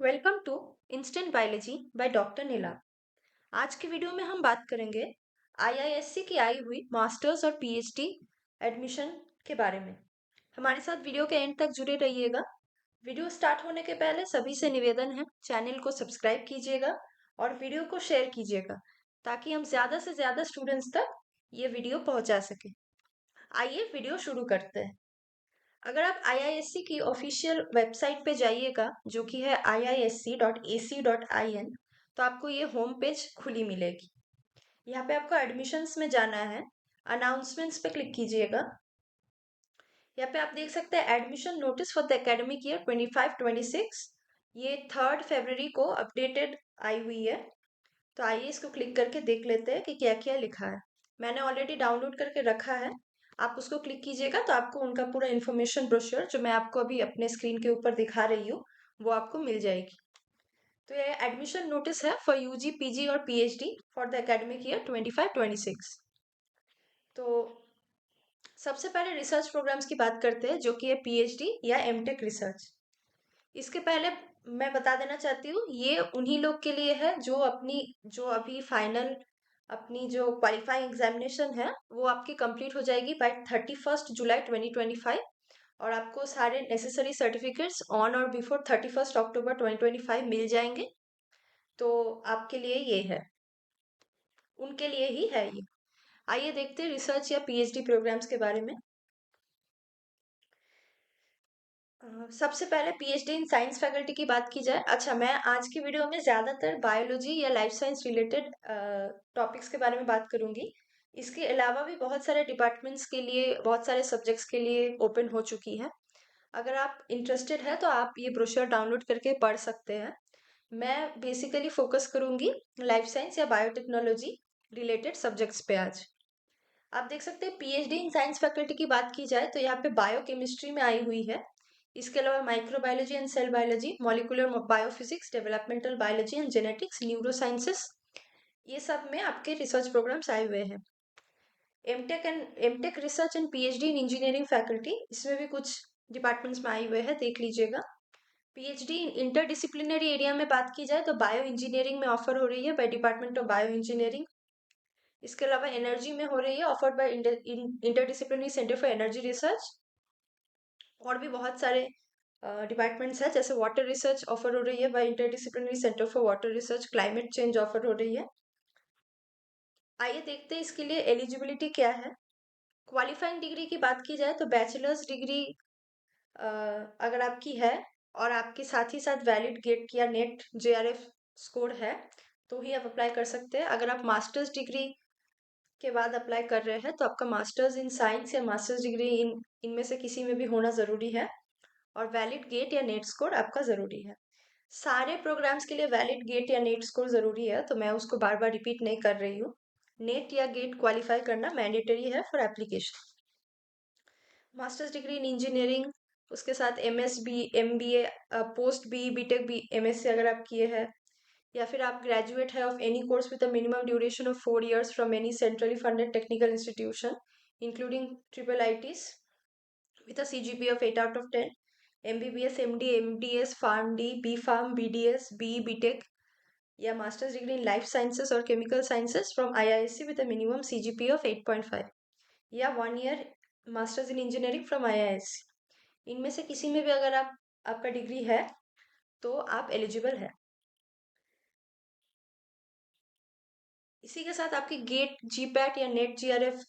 Welcome to instant biology by doctor Neelam. आज की video में हम बात करेंगे आईआईएससी की आई हुई मास्टर्स और पीएचडी एडमिशन के बारे में। हमारे साथ वीडियो के एंड तक जुड़े रहिएगा। वीडियो स्टार्ट होने के पहले सभी से निवेदन है, चैनल को सब्सक्राइब कीजिएगा और वीडियो को शेयर कीजिएगा ताकि हम ज़्यादा से ज़्यादा स्टूडेंट्स तक ये वीडियो पहुंचा सकें। आइए वीडियो शुरू करते हैं। अगर आप आईआईएससी की ऑफिशियल वेबसाइट पे जाइएगा जो कि है iisc.ac.in, तो आपको ये होम पेज खुली मिलेगी। यहाँ पे आपको एडमिशन्स में जाना है, अनाउंसमेंट्स पे क्लिक कीजिएगा। यहाँ पे आप देख सकते हैं admission notice for the academic year 25-26। ये 3 फरवरी को अपडेटेड आई हुई है। तो आइए इसको क्लिक करके देख लेते हैं कि क्या क्या लिखा है। मैंने ऑलरेडी डाउनलोड करके रखा है, आप उसको क्लिक कीजिएगा तो आपको उनका पूरा इन्फॉर्मेशन ब्रोशर जो मैं आपको अभी अपने स्क्रीन के ऊपर दिखा रही हूँ वो आपको मिल जाएगी। तो ये एडमिशन नोटिस है फॉर यूजी पीजी और PhD for the academic year 25-26। तो सबसे पहले रिसर्च प्रोग्राम्स की बात करते हैं जो कि है पीएचडी या एमटेक रिसर्च। इसके पहले मैं बता देना चाहती हूँ ये उन्हीं लोग के लिए है जो अभी फाइनल अपनी जो क्वालिफाइंग एग्जामिनेशन है वो आपकी कंप्लीट हो जाएगी बाय 31 जुलाई 2025 और आपको सारे नेसेसरी सर्टिफिकेट्स ऑन और बिफोर 31 अक्टूबर 2025 मिल जाएंगे। तो आपके लिए ये है, उनके लिए ही है ये। आइए देखते हैं रिसर्च या पीएचडी प्रोग्राम्स के बारे में। सबसे पहले पीएचडी इन साइंस फैकल्टी की बात की जाए। अच्छा, मैं आज की वीडियो में ज़्यादातर बायोलॉजी या लाइफ साइंस रिलेटेड टॉपिक्स के बारे में बात करूंगी। इसके अलावा भी बहुत सारे डिपार्टमेंट्स के लिए, बहुत सारे सब्जेक्ट्स के लिए ओपन हो चुकी है। अगर आप इंटरेस्टेड है तो आप ये ब्रोशर डाउनलोड करके पढ़ सकते हैं। मैं बेसिकली फोकस करूंगी लाइफ साइंस या बायोटेक्नोलॉजी रिलेटेड सब्जेक्ट्स पे आज। आप देख सकते हैं पीएचडी इन साइंस फैकल्टी की बात की जाए तो यहाँ पे बायोकेमिस्ट्री में आई हुई है। इसके अलावा microbiology and cell biology, molecular biophysics, developmental biology and genetics, neuro sciences, ये सब में आपके रिसर्च प्रोग्राम्स आए हुए हैं। MTech research and PhD in engineering faculty, इसमें भी कुछ डिपार्टमेंट्स में आए हुए हैं, देख लीजिएगा। पीएचडी इन इंटरडिसिप्लिनरी एरिया में बात की जाए तो बायो इंजीनियरिंग में ऑफर हो रही है bye department of bio engineering. इसके अलावा एनर्जी में हो रही है offered by interdisciplinary centre for energy research. और भी बहुत सारे डिपार्टमेंट्स हैं, जैसे वाटर रिसर्च ऑफर हो रही है by interdisciplinary centre for water research. Climate change offer हो रही है। आइए देखते हैं इसके लिए एलिजिबिलिटी क्या है। क्वालिफाइंग डिग्री की बात की जाए तो बैचलर्स डिग्री अगर आपकी है और आपके साथ ही साथ वैलिड गेट या नेट जेआरएफ स्कोर है तो ही आप अप्लाई कर सकते हैं। अगर आप मास्टर्स डिग्री के बाद अप्लाई कर रहे हैं तो आपका मास्टर्स इन साइंस या मास्टर्स डिग्री इनमें से किसी में भी होना ज़रूरी है और वैलिड गेट या नेट स्कोर आपका ज़रूरी है। सारे प्रोग्राम्स के लिए वैलिड गेट या नेट स्कोर ज़रूरी है, तो मैं उसको बार बार रिपीट नहीं कर रही हूँ। नेट या गेट क्वालिफाई करना मैंडेटरी है for application. Master's degree in engineering, उसके साथ MSB, MBA, post B, BTech, B MSc अगर आप किए हैं, या फिर आप ग्रेजुएट है of any course with a minimum duration of 4 years from any centrally funded technical institution including triple IITs with a CGPA of 8 out of 10, MBBS, MD, MDS, PharmD, B Pharm, BDS, BE, BTech या masters degree in life sciences और chemical sciences from IISc with a minimum CGPA of 8.5 या 1 year masters in engineering from IISc. इनमें से किसी में भी अगर आपका डिग्री है तो आप एलिजिबल है। इसी के साथ आपकी गेट, जीपैट या नेट जीआरएफ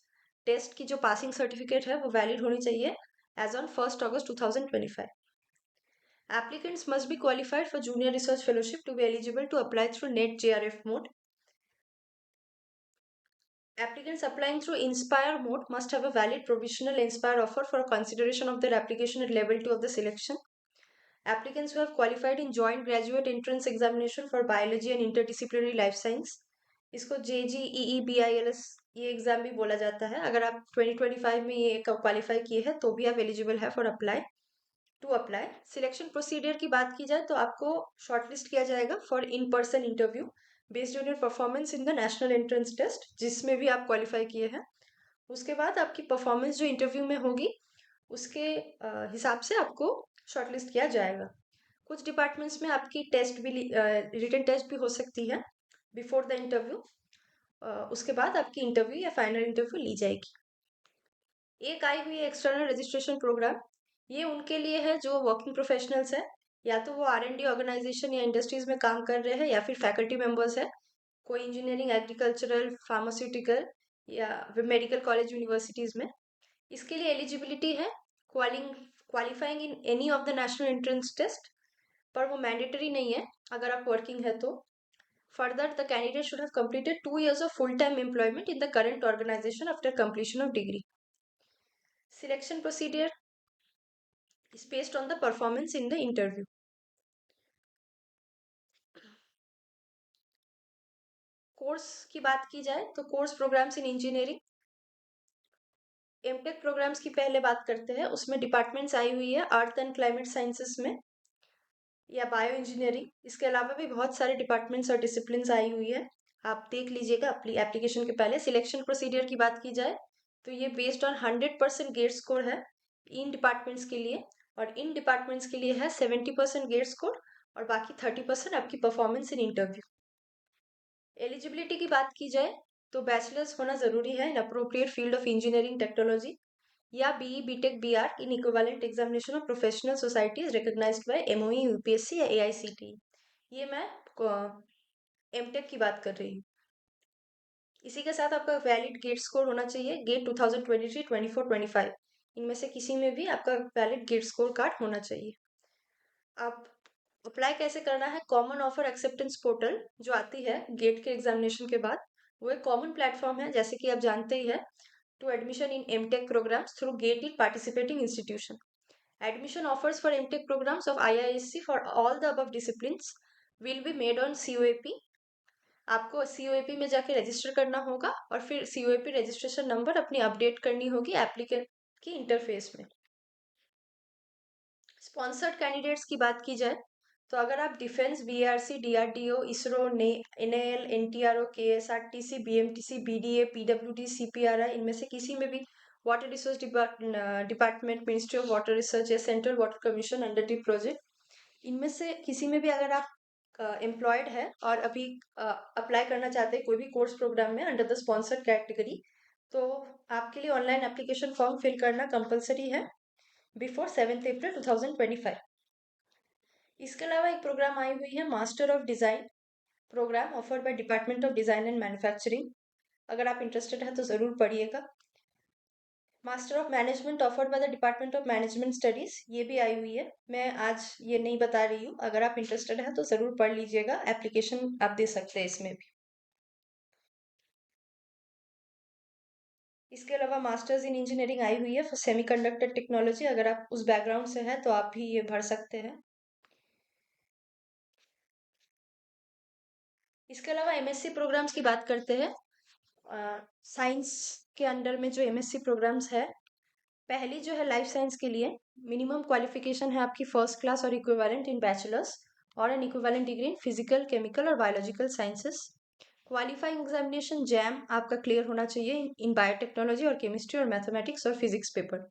टेस्ट की जो पासिंग सर्टिफिकेट है वो वैलिड होनी चाहिए as on 1 August 2025। Applicants must be qualified for junior research fellowship to be eligible to apply through NET JRF mode. Applicants applying through Inspire mode must have a valid provisional Inspire offer for consideration of their application at level 2 of the selection. Applicants who have qualified in joint graduate entrance examination for biology and interdisciplinary life science, इसको JGEE-BILS ये exam भी बोला जाता है। अगर आप 2025 में ये क्वालिफाई किए हैं तो भी आप एलिजिबल है for apply. To apply selection procedure की बात की जाए तो आपको शॉर्टलिस्ट किया जाएगा for in person interview based on your performance in the national entrance test, जिसमें भी आप क्वालिफाई किए हैं। उसके बाद आपकी परफॉर्मेंस जो इंटरव्यू में होगी उसके हिसाब से आपको शॉर्टलिस्ट किया जाएगा। कुछ डिपार्टमेंट्स में आपकी टेस्ट भी रिटन टेस्ट भी हो सकती है बिफोर द इंटरव्यू। उसके बाद आपकी इंटरव्यू या फाइनल इंटरव्यू ली जाएगी। एक आई हुई है एक्सटर्नल रजिस्ट्रेशन प्रोग्राम। ये उनके लिए है जो वर्किंग प्रोफेशनल्स है, या तो वो R&D ऑर्गेनाइजेशन या इंडस्ट्रीज में काम कर रहे हैं, या फिर फैकल्टी मेंबर्स है कोई इंजीनियरिंग, एग्रीकल्चरल, फार्मास्यूटिकल या मेडिकल कॉलेज यूनिवर्सिटीज में। इसके लिए एलिजिबिलिटी है qualifying in any of the national entrance test, पर वो मैंडेटरी नहीं है अगर आप वर्किंग है तो। Further the candidate should have completed 2 years of full time employment in the current organization after completion of degree. Selection procedure is based on the performance in the interview. Course की बात की जाए तो course programmes in engineering, MTech programmes की पहले बात करते हैं। उसमें डिपार्टमेंट्स आई हुई है अर्थ एंड क्लाइमेट साइंसेस में या बायो इंजीनियरिंग। इसके अलावा भी बहुत सारे डिपार्टमेंट्स और डिसिप्लिन आई हुई है, आप देख लीजिएगा अपनी एप्लीकेशन के पहले। सिलेक्शन प्रोसीडियर की बात की जाए तो ये बेस्ड ऑन 100% गेट स्कोर है इन डिपार्टमेंट्स के लिए, और इन डिपार्टमेंट्स के लिए है 70% गेट स्कोर, और बाकी 30% आपकी परफॉर्मेंस इन इंटरव्यू। एलिजिबिलिटी की बात की जाए तो बैचलर्स होना जरूरी है in appropriate field of engineering technology, या BE BTech BR in equivalent examination of professional societies recognised by MOE UPSC या AICTE। ये मैं एमटेक की बात कर रही हूँ। इसी के साथ आपका वैलिड गेट स्कोर होना चाहिए, गेट 2023, 24, 25 इनमें से किसी में भी आपका वैलिड गेट स्कोर कार्ड होना चाहिए। आप अप्लाई कैसे करना है? कॉमन ऑफर एक्सेप्टेंस पोर्टल जो आती है गेट के एग्जामिनेशन के बाद, वो एक कॉमन प्लेटफॉर्म है जैसे कि आप जानते ही है, to admission in MTech programmes through GATE in participating institution. Admission offers for MTech programs of IISc for all the above disciplines will be made on COAP। आपको COAP में जाके रजिस्टर करना होगा और फिर COAP रजिस्ट्रेशन नंबर अपनी update करनी होगी एप्लीकेंट की इंटरफेस में। स्पॉन्सर्ड कैंडिडेट्स की बात की जाए तो अगर आप defence, BRC, DRDO, ISRO, NAL, NTRO, KSRTC, BMTC, BDA, PWD, CPRI इनमें से किसी में भी, water resource department, ministry of water research या central water commission under the project, इनमें से किसी में भी अगर आप एम्प्लॉयड है और अभी अप्लाई करना चाहते हैं कोई भी कोर्स प्रोग्राम में अंडर द स्पॉन्सर्ड कैटेगरी, तो आपके लिए ऑनलाइन एप्लीकेशन फॉर्म फिल करना कंपलसरी है बिफोर 7 अप्रैल 2025। इसके अलावा एक प्रोग्राम आई हुई है master of design programme offered by department of design and manufacturing. अगर आप इंटरेस्टेड है तो ज़रूर पढ़िएगा। Master of management offered by the department of management studies, ये भी आई हुई है। मैं आज ये नहीं बता रही हूँ, अगर आप इंटरेस्टेड है तो ज़रूर पढ़ लीजिएगा, एप्लीकेशन आप दे सकते हैं इसमें भी। इसके अलावा मास्टर्स इन इंजीनियरिंग आई हुई है फॉर सेमीकंडक्टर टेक्नोलॉजी। अगर आप उस बैकग्राउंड से हैं तो आप भी ये भर सकते हैं। इसके अलावा MSc प्रोग्राम्स की बात करते हैं। साइंस के अंडर में जो MSc प्रोग्राम्स है, पहली जो है लाइफ साइंस के लिए मिनिमम क्वालिफिकेशन है आपकी फर्स्ट क्लास और इक्विवेलेंट इन बैचलर्स और an equivalent degree in physical, chemical और biological sciences. Qualifying examination JAM आपका क्लियर होना चाहिए इन बायोटेक्नोलॉजी और केमिस्ट्री और मैथमेटिक्स और फिजिक्स पेपर,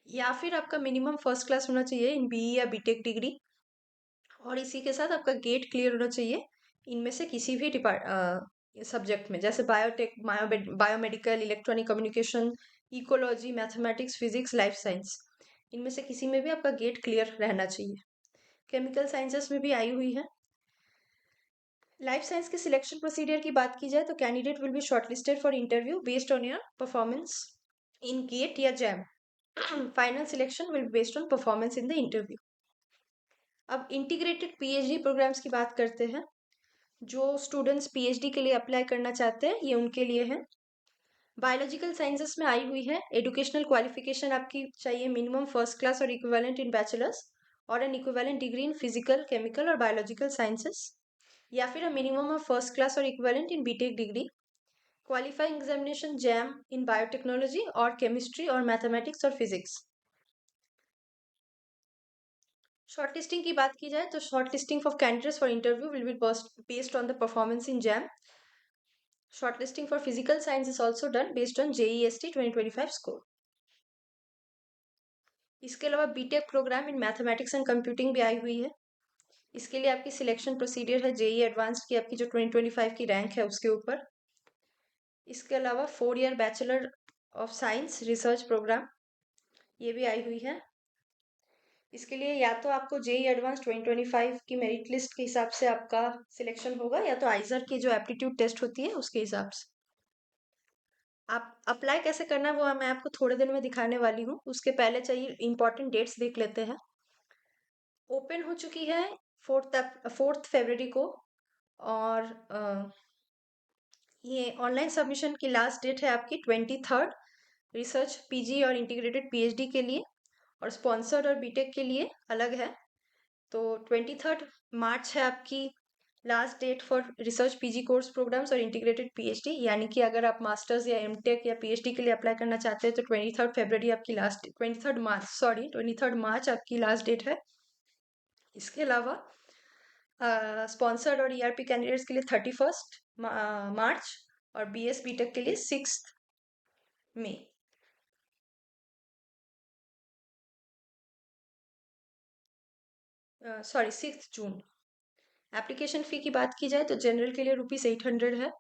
या फिर आपका मिनिमम फर्स्ट क्लास होना चाहिए इन BE या BTech डिग्री, और इसी के साथ आपका गेट क्लियर होना चाहिए इनमें से किसी भी सब्जेक्ट में, जैसे biotech, biomedical, electronic communication, ecology, mathematics, physics, life science, इनमें से किसी में भी आपका गेट क्लियर रहना चाहिए। केमिकल साइंसेस में भी आई हुई है। लाइफ साइंस के सिलेक्शन प्रोसीडियर की बात की जाए तो candidate will be shortlisted for interview based on your performance in GATE या JAM. Final selection will be based on performance in the interview. अब इंटीग्रेटेड PhD प्रोग्राम्स की बात करते हैं। जो स्टूडेंट्स PhD के लिए अप्लाई करना चाहते हैं ये उनके लिए है। बायोलॉजिकल साइंसेस में आई हुई है। एजुकेशनल क्वालिफिकेशन आपकी चाहिए मिनिमम फर्स्ट क्लास और इक्विवेलेंट इन बैचलर्स और an equivalent degree in physical, chemical और बायोलॉजिकल साइंसेस, या फिर a minimum of first class और equivalent in BTech degree. Qualifying examination JAM in biotechnology और केमिस्ट्री और मैथमेटिक्स और फिजिक्स। शॉर्टलिस्टिंग की बात की जाए तो shortlisting of candidates for interview will be based on the performance in JAM. Shortlisting for physical science is also done based on JEST 2025 score. इसके अलावा BTech programme in mathematics and computing भी आई हुई है। इसके लिए आपकी सिलेक्शन प्रोसीडियर है जेई एडवांस्ड की आपकी जो 2025 की रैंक है उसके ऊपर। इसके अलावा 4 year bachelor of science research programme ये भी आई हुई है। इसके लिए या तो आपको जेई एडवांस 2025 की मेरिट लिस्ट के हिसाब से आपका सिलेक्शन होगा, या तो आइजर की जो एप्टीट्यूड टेस्ट होती है उसके हिसाब से। आप अप्लाई कैसे करना है वो मैं आपको थोड़े दिन में दिखाने वाली हूँ। उसके पहले चाहिए इंपॉर्टेंट डेट्स देख लेते हैं। ओपन हो चुकी है 4 फरवरी को, और ये ऑनलाइन सबमिशन की लास्ट डेट है आपकी 23। रिसर्च पीजी और इंटीग्रेटेड पीएचडी के लिए, और स्पॉन्सर्ड और बीटेक के लिए अलग है। तो 23 मार्च है आपकी last date for research PG course programmes और इंटीग्रेटेड पीएचडी। यानी कि अगर आप मास्टर्स या एमटेक या पीएचडी के लिए अप्लाई करना चाहते हैं तो 23 फरवरी आपकी लास्ट, 23 मार्च आपकी लास्ट डेट है। इसके अलावा स्पॉन्सर्ड और ईआरपी कैंडिडेट्स के लिए 31 मार्च, और बीएस बीटेक के लिए 6 मई। सॉरी 6 जून। एप्लीकेशन फ़ी की बात की जाए तो जनरल के लिए ₹800 है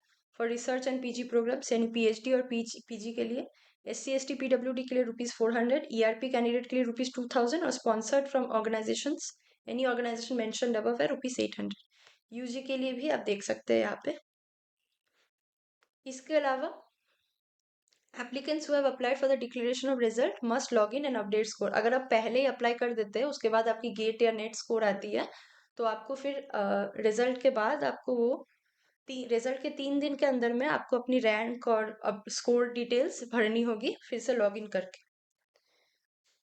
for research and PG programmes, यानी पीएचडी और पीजी के लिए। एससी एसटी पीडब्ल्यूडी के लिए ₹400, ईआरपी कैंडिडेट के लिए ₹2000, और sponsored from organisations, any organisation mentioned above है ₹800। यूजी के लिए भी आप देख सकते हैं यहाँ पे। इसके अलावा applicants who have applied for the declaration of result must log in and update score. अगर आप पहले ही अप्लाई कर देते हैं, उसके बाद आपकी गेट या नेट स्कोर आती है, तो आपको फिर रिजल्ट के बाद आपको वो रिजल्ट के 3 दिन के अंदर में आपको अपनी रैंक और अब स्कोर डिटेल्स भरनी होगी फिर से लॉगिन करके।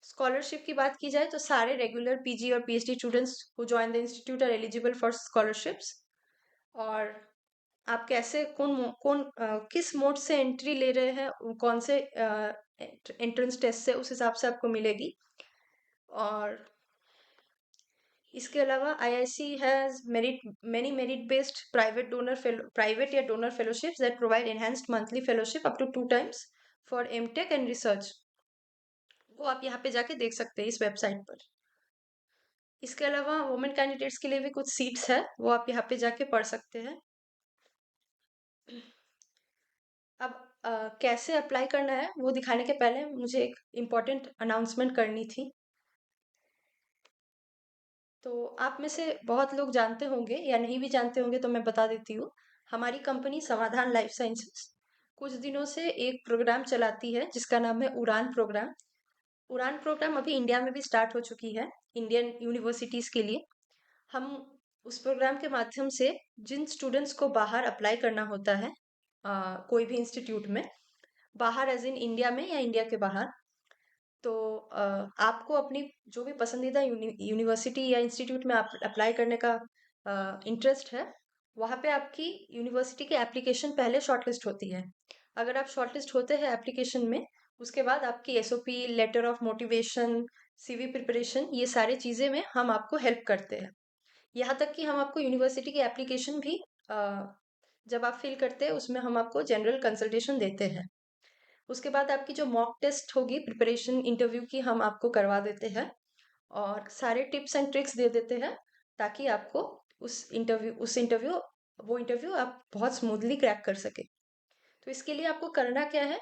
स्कॉलरशिप की बात की जाए तो सारे रेगुलर पीजी और PhD students who join the institute are eligible for scholarships. और आप कैसे किस मोड से एंट्री ले रहे हैं, कौन से एंट्रेंस टेस्ट से, उस हिसाब से आपको मिलेगी। और इसके अलावा IISc has many merit based private या donor fellowships that provide enhanced monthly fellowship up to 2 times for MTech and research. वो आप यहाँ पे जाके देख सकते हैं इस वेबसाइट पर। इसके अलावा वुमेन कैंडिडेट्स के लिए भी कुछ सीट्स है, वो आप यहाँ पे जाके पढ़ सकते हैं। अब कैसे अप्लाई करना है वो दिखाने के पहले मुझे एक इम्पॉर्टेंट अनाउंसमेंट करनी थी। तो आप में से बहुत लोग जानते होंगे या नहीं भी जानते होंगे, तो मैं बता देती हूँ। हमारी कंपनी समाधान लाइफ साइंसेस कुछ दिनों से एक प्रोग्राम चलाती है जिसका नाम है उड़ान प्रोग्राम। उड़ान प्रोग्राम अभी इंडिया में भी स्टार्ट हो चुकी है इंडियन यूनिवर्सिटीज़ के लिए। हम उस प्रोग्राम के माध्यम से जिन स्टूडेंट्स को बाहर अप्लाई करना होता है कोई भी इंस्टीट्यूट में, बाहर एज इन इंडिया में या इंडिया के बाहर, तो आपको अपनी जो भी पसंदीदा यूनिवर्सिटी या इंस्टीट्यूट में आप अप्लाई करने का इंटरेस्ट है, वहाँ पे आपकी यूनिवर्सिटी की एप्लीकेशन पहले शॉर्टलिस्ट होती है। अगर आप शॉर्टलिस्ट होते हैं एप्लीकेशन में, उसके बाद आपकी SOP, letter of motivation, CV preparation, ये सारी चीज़ें में हम आपको हेल्प करते हैं। यहाँ तक कि हम आपको यूनिवर्सिटी की एप्लीकेशन भी जब आप फिल करते हैं उसमें हम आपको जनरल कंसल्टेशन देते हैं। उसके बाद आपकी जो मॉक टेस्ट होगी प्रिपरेशन इंटरव्यू की, हम आपको करवा देते हैं और सारे टिप्स एंड ट्रिक्स दे देते हैं, ताकि आपको वो इंटरव्यू आप बहुत स्मूथली क्रैक कर सके। तो इसके लिए आपको करना क्या है,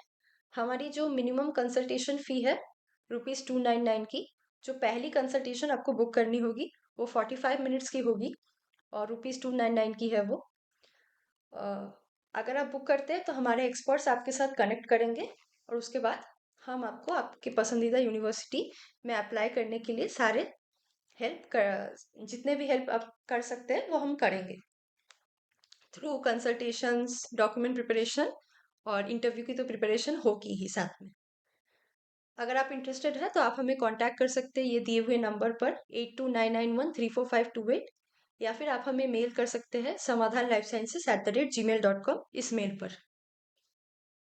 हमारी जो मिनिमम कंसल्टेशन फ़ी है ₹299 की, जो पहली कंसल्टेशन आपको बुक करनी होगी वो 45 मिनट्स की होगी और ₹299 की है वो। अ, अगर आप बुक करते हैं तो हमारे एक्सपर्ट्स आपके साथ कनेक्ट करेंगे, और उसके बाद हम आपको आपकी पसंदीदा यूनिवर्सिटी में अप्लाई करने के लिए सारे हेल्प कर जितने भी हेल्प आप कर सकते हैं वो हम करेंगे, थ्रू कंसल्टेशंस, डॉक्यूमेंट प्रिपरेशन, और इंटरव्यू की तो प्रिपरेशन होगी ही साथ में। अगर आप इंटरेस्टेड हैं तो आप हमें कांटेक्ट कर सकते हैं ये दिए हुए नंबर पर 8299134528, या फिर आप हमें मेल कर सकते हैं samadhanlifesciences@gmail.com इस मेल पर।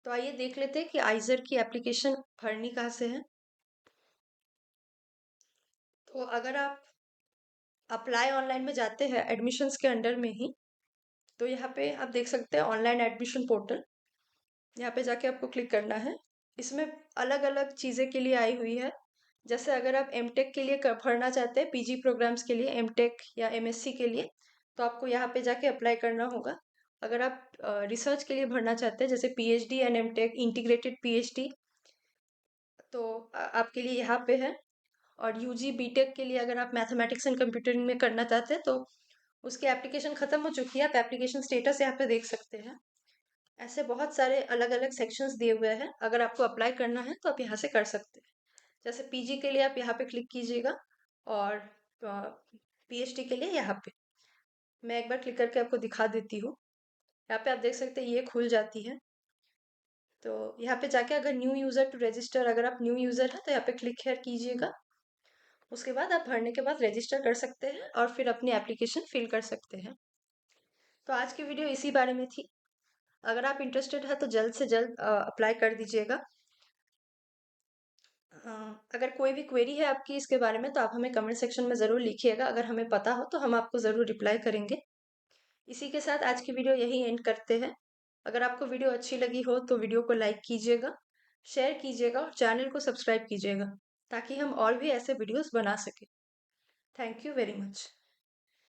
तो आइए देख लेते हैं कि आइजर की एप्लीकेशन भरनी कहाँ से है। तो अगर आप अप्लाई ऑनलाइन में जाते हैं एडमिशन्स के अंडर में ही, तो यहाँ पे आप देख सकते हैं ऑनलाइन एडमिशन पोर्टल। यहाँ पे जाके आपको क्लिक करना है। इसमें अलग अलग चीज़ें के लिए आई हुई है, जैसे अगर आप एमटेक के लिए भरना चाहते हैं, पीजी प्रोग्राम्स के लिए, एमटेक या एमएससी के लिए, तो आपको यहाँ पे जाके अप्लाई करना होगा। अगर आप रिसर्च के लिए भरना चाहते हैं, जैसे PhD and MTech integrated PhD, तो आपके लिए यहाँ पे है। और यूजी बीटेक के लिए अगर आप मैथमेटिक्स एंड कंप्यूटरिंग में करना चाहते हैं, तो उसकी एप्लीकेशन खत्म हो चुकी है, आप एप्लीकेशन स्टेटस यहाँ पे देख सकते हैं। ऐसे बहुत सारे अलग अलग सेक्शंस दिए हुए हैं, अगर आपको अप्लाई करना है तो आप यहाँ से कर सकते हैं। जैसे पीजी के लिए आप यहाँ पे क्लिक कीजिएगा, और पीएचडी के लिए यहाँ पे मैं एक बार क्लिक करके आपको दिखा देती हूँ। यहाँ पे आप देख सकते हैं ये खुल जाती है। तो यहाँ पे जाके अगर न्यू यूज़र टू रजिस्टर, अगर आप न्यू यूज़र हैं तो यहाँ पे क्लिक हेयर कीजिएगा। उसके बाद आप भरने के बाद रजिस्टर कर सकते हैं और फिर अपनी एप्लीकेशन फिल कर सकते हैं। तो आज की वीडियो इसी बारे में थी। अगर आप इंटरेस्टेड है तो जल्द से जल्द अप्लाई कर दीजिएगा। अगर कोई भी क्वेरी है आपकी इसके बारे में, तो आप हमें कमेंट सेक्शन में ज़रूर लिखिएगा। अगर हमें पता हो तो हम आपको ज़रूर रिप्लाई करेंगे। इसी के साथ आज की वीडियो यही एंड करते हैं। अगर आपको वीडियो अच्छी लगी हो तो वीडियो को लाइक कीजिएगा, शेयर कीजिएगा और चैनल को सब्सक्राइब कीजिएगा, ताकि हम और भी ऐसे वीडियोस बना सकें। Thank you very much.